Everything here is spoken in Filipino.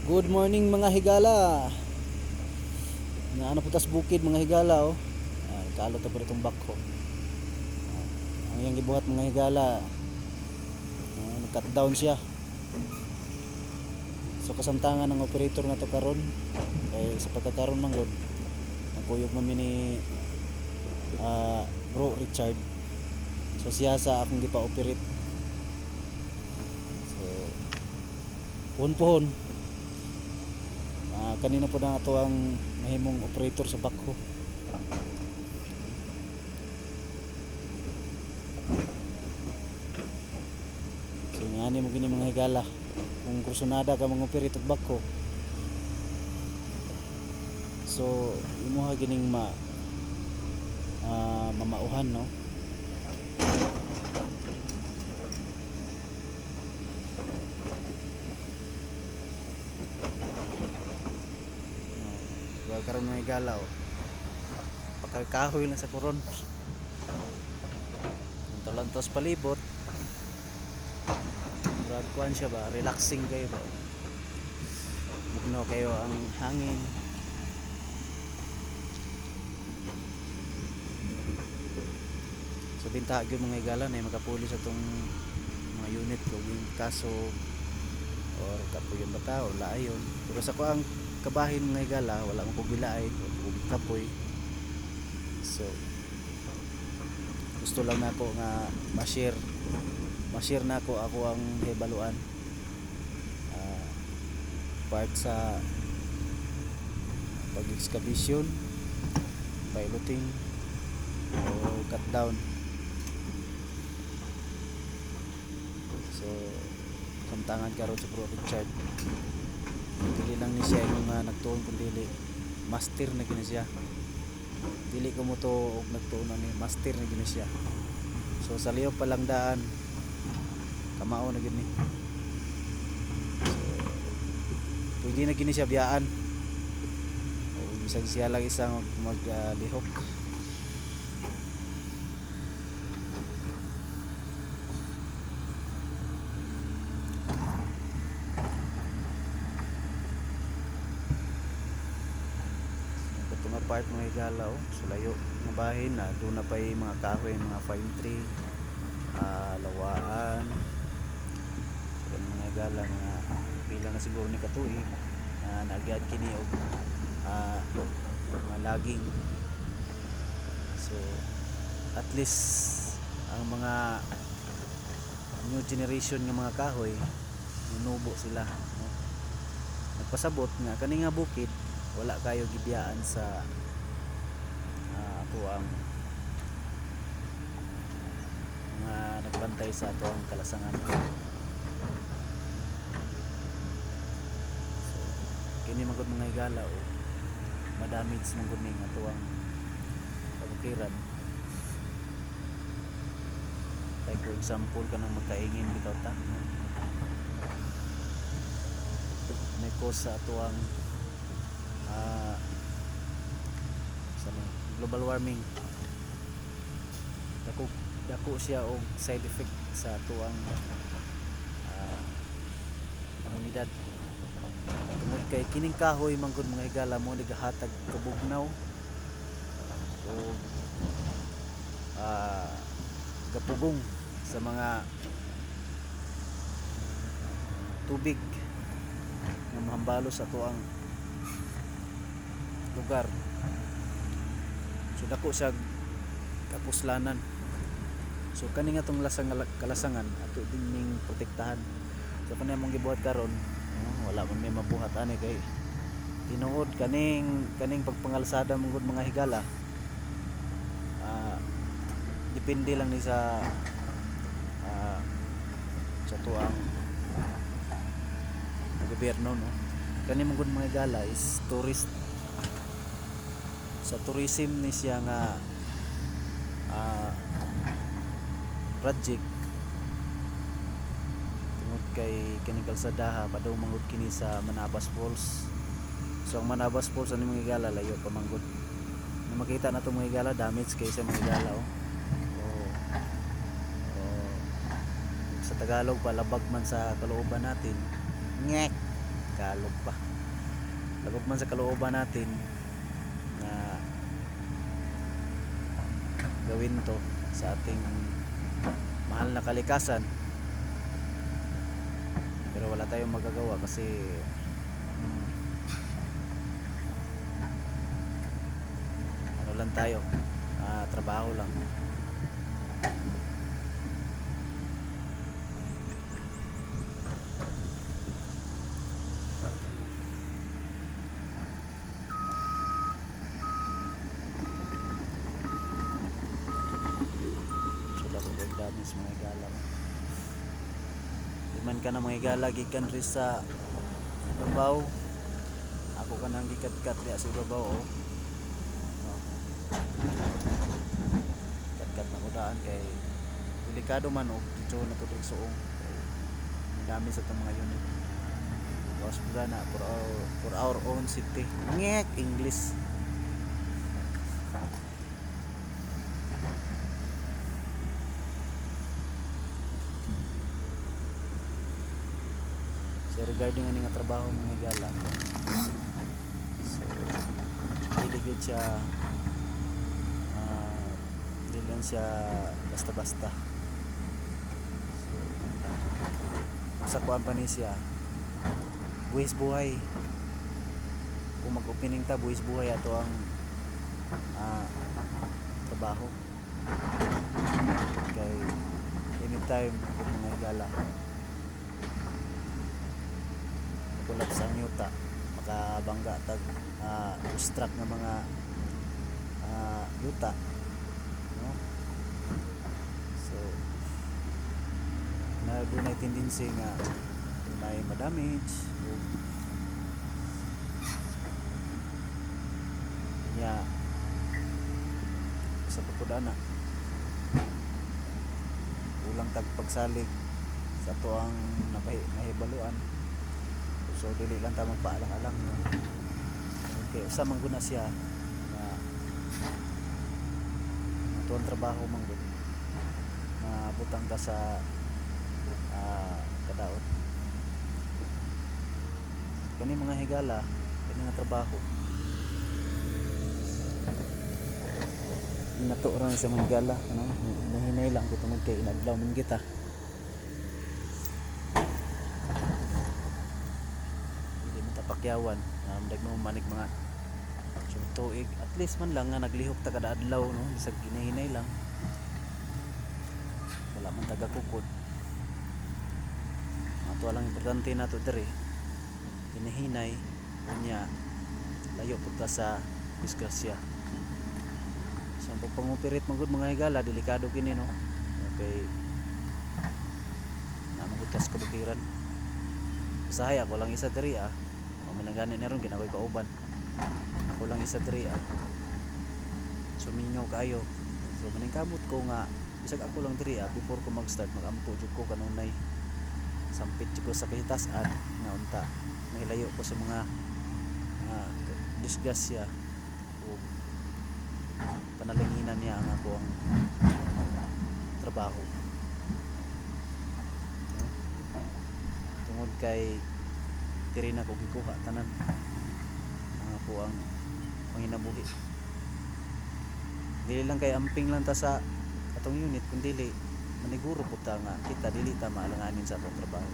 Good morning mga higala. Naano putas bukid mga higala oh. Kalot na po itong bakho. Ang iyang gibuhat mga higala. Nag-cut down siya. So kasamtangan ng operator na to karon. Kay sa pagkakaroon manggod nagkuyog man ni Bro Richard. So siya sa akong gipa-operate. So pohon kanina po na ito ang mahimong operator sa bakho. So ngani mo gini mga higala, kung kursunada ka mga operate og bakho, so imo ha gining mamauhan no. Karon mga higala oh. Pakakahoy lang sa kuron. Talantos palibot. Kuan siya ba, relaxing kayo ba, bugno kayo ang hangin. So binta gyud mga higala na makapuli sa tong mga unit ko kaso or kapuyon bata o laayon. Pero sa ko ang kabahin mga higala wala akong pagbilaay o kapoy. So gusto lang nako nga ma-share nako ako ang hibaluan part sa pag-excavation, piloting o cut down. So samtangan karon sa Bro Richard, dili lang ni siya yung nagtuon kundi master na gini siya. Dili ko mo to og nagtuon ni master na gini siya. So sa liyo palang daan kamao na gini. So pwede na gini siya biyaan. O bisag siya lang isang maglihok. Ito nga part mga higala oh. So layo ng bahin na doon na pa yung mga kahoy, mga fine tree, lawaan. So mga higala mga pila na siguro ni katuig nagyad kini og mga laging. So at least ang mga new generation ng mga kahoy nunubo sila no? Nagpasabot nga kani nga bukid wala kayo gibiyaan sa ako ang mga nagbantay sa ato ang kalasangan. So kini magud mga higala o madamage ng guning ato ang kabukiran. Like for example kanang magkaingin bitaw ta may cause sa ato ang global warming. Dako siya og side effect sa ato ang komunidad. Tungod kay kining kahoy manggod mga higala mo nagahatag kabugnaw o gapugong sa mga tubig nga mahambalo sa ato ang lugar. So dako siya kapuslanan. So kani nga tong kalasangan ato din ning protektahan. So kani among gibuhat karon wala man may mabuhat ani kay tinuod kaning pagpangalsada mong mga higala depende lang ni sa tuang gobyerno no. Kani mong mga higala is tourist. Sa tourism ni siya nga project tungod kay kining kalsadaha padaw manggod kini sa Manabas Falls. So ang Manabas Falls ani mga higala layo pa manggod. Na makita nato mga higala damage kay sa mga higala oh. Sa Tagalog palabag man sa kalooban natin ngek kalog pa. Lagok man sa kalooban natin na gawin to sa ating mahal na kalikasan, pero wala tayong magagawa kasi ano lang tayo, trabaho lang. Sila ko dami sa mga higala, di man ka na mga higala gikan rin sa ibabaw, ako ka nang gikat-kat diya sa ibabaw. Kat na kudaan kay delikado man og dito na tudog suong dami sa itong mga unit. Tapos na for our own city. Ngek English. So regarding ani nga trabaho mga higala, so dili gyud siya di lang siya basta-basta. So, sa kuan pa ni siya buwis buhay, kung mag-opening ta buwis buhay ato ang trabaho kay anytime kung mga higala kulap sa yuta makabangga tag obstruct ng mga yuta, no? So na doon ay tendency nga may madamage nya sa pagkudana ulang tag pagsalig sa to ang nahibaluan. So dili lang ta magpaalang-alang, no? Okay, usa man guna siya na tuwang trabaho man gud na butang ka sa kadaot kani mga higala, kani nga trabaho nato ra sa mga higala, ano, nahinay lang ko tungod kay inadlaw man kita. Hindi mo tapakyawan dag mo manik mga tuig at least man lang nga naglihok ta kada adlaw, no, bisag ginahinay lang wala man taga kukod. Ato lang importante nato diri hinahinay unya layo pud sa disgrasya. So ang pagpangupirit magud mga higala delikado kini, no? Okay, namugutas kabukiran usahay ako lang isa diri manangani na ron ginakoy kauban ako lang isa diri sumingaw kayo. So maningkamot ko nga bisag ako lang diri before ko mag-start magampo jud ko kanunay sampit jud ko sa kahitasan nga unta mahilayo ko sa mga disgrasya o panalinginan niya ang ako ang trabaho, tungod kay diri na ko gikuha tanan ang ako ang panginabuhi. Dili lang kay amping lang ta sa atong unit, kundi maniguro po ta nga kita dili ta maalanganin sa atong trabaho.